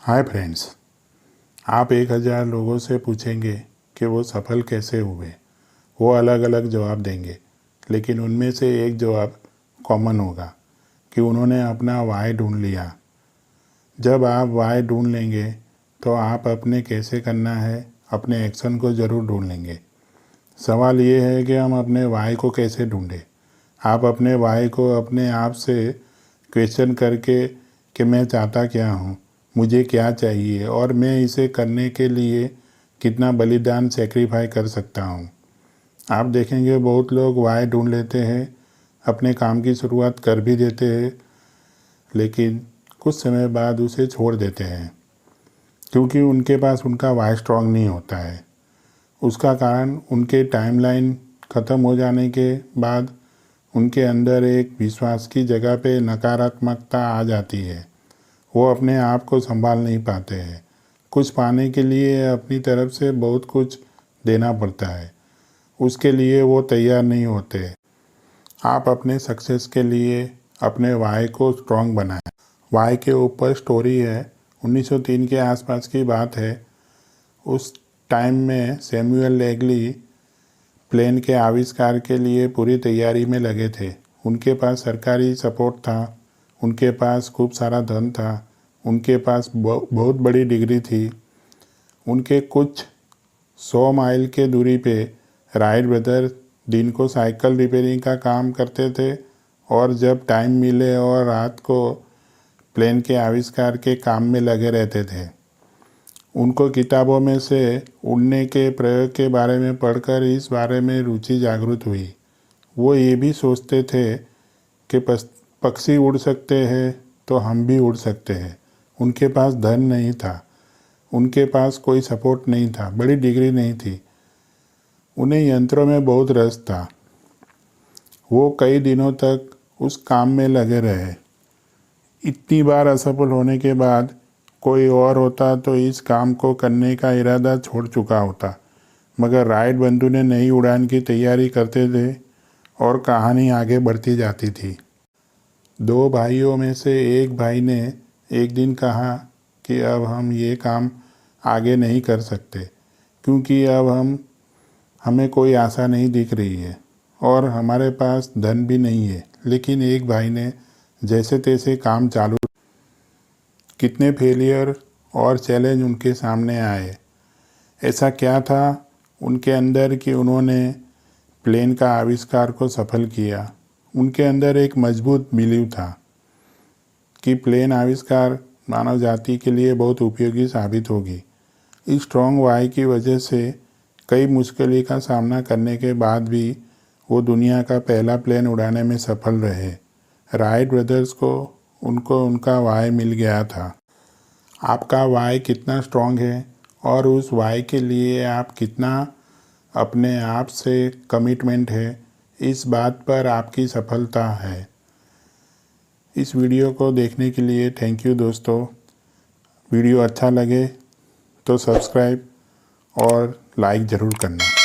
Hi friends, आप 1000 लोगों से पूछेंगे कि वो सफल कैसे हुए। वो अलग अलग जवाब देंगे, लेकिन उनमें से एक जवाब कॉमन होगा कि उन्होंने अपना वाई ढूंढ लिया। जब आप वाई ढूंढ लेंगे तो आप अपने कैसे करना है, अपने एक्शन को ज़रूर ढूंढ लेंगे। सवाल ये है कि हम अपने वाई को कैसे ढूंढें। आप अपने वाई को अपने आप से क्वेश्चन करके कि मैं चाहता क्या हूँ, मुझे क्या चाहिए और मैं इसे करने के लिए कितना बलिदान सेक्रीफाई कर सकता हूँ। आप देखेंगे बहुत लोग वाई ढूंढ लेते हैं, अपने काम की शुरुआत कर भी देते हैं, लेकिन कुछ समय बाद उसे छोड़ देते हैं क्योंकि उनके पास उनका वाई स्ट्रॉन्ग नहीं होता है। उसका कारण उनके टाइमलाइन ख़त्म हो जाने के बाद उनके अंदर एक विश्वास की जगह पे नकारात्मकता आ जाती है। वो अपने आप को संभाल नहीं पाते हैं। कुछ पाने के लिए अपनी तरफ से बहुत कुछ देना पड़ता है, उसके लिए वो तैयार नहीं होते। आप अपने सक्सेस के लिए अपने वाई को स्ट्रॉन्ग बनाएं। वाई के ऊपर स्टोरी है, 1903 के आसपास की बात है। उस टाइम में सैमुअल लेगली प्लेन के आविष्कार के लिए पूरी तैयारी में लगे थे। उनके पास सरकारी सपोर्ट था, उनके पास खूब सारा धन था, उनके पास बहुत बड़ी डिग्री थी। उनके कुछ 100 माइल के दूरी पे राइट ब्रदर दिन को साइकिल रिपेयरिंग का काम करते थे और जब टाइम मिले और रात को प्लेन के आविष्कार के काम में लगे रहते थे। उनको किताबों में से उड़ने के प्रयोग के बारे में पढ़कर इस बारे में रुचि जागृत हुई। वो ये भी सोचते थे कि पक्षी उड़ सकते हैं तो हम भी उड़ सकते हैं। उनके पास धन नहीं था, उनके पास कोई सपोर्ट नहीं था, बड़ी डिग्री नहीं थी, उन्हें यंत्रों में बहुत रस था। वो कई दिनों तक उस काम में लगे रहे। इतनी बार असफल होने के बाद कोई और होता तो इस काम को करने का इरादा छोड़ चुका होता, मगर राइट बंधु ने नई उड़ान की तैयारी करते थे और कहानी आगे बढ़ती जाती थी। 2 भाइयों में से एक भाई ने एक दिन कहा कि अब हम ये काम आगे नहीं कर सकते क्योंकि अब हमें कोई आशा नहीं दिख रही है और हमारे पास धन भी नहीं है। लेकिन एक भाई ने जैसे तैसे काम चालू। कितने फेलियर और चैलेंज उनके सामने आए। ऐसा क्या था उनके अंदर कि उन्होंने प्लेन का आविष्कार को सफल किया। उनके अंदर एक मजबूत बिलीव था कि प्लेन आविष्कार मानव जाति के लिए बहुत उपयोगी साबित होगी। इस स्ट्रॉन्ग वाई की वजह से कई मुश्किलों का सामना करने के बाद भी वो दुनिया का पहला प्लेन उड़ाने में सफल रहे। राइट ब्रदर्स को उनका वाई मिल गया था। आपका वाई कितना स्ट्रॉन्ग है और उस वाई के लिए आप कितना अपने आप से कमिटमेंट है, इस बात पर आपकी सफलता है। इस वीडियो को देखने के लिए थैंक यू दोस्तों। वीडियो अच्छा लगे तो सब्सक्राइब और लाइक ज़रूर करना।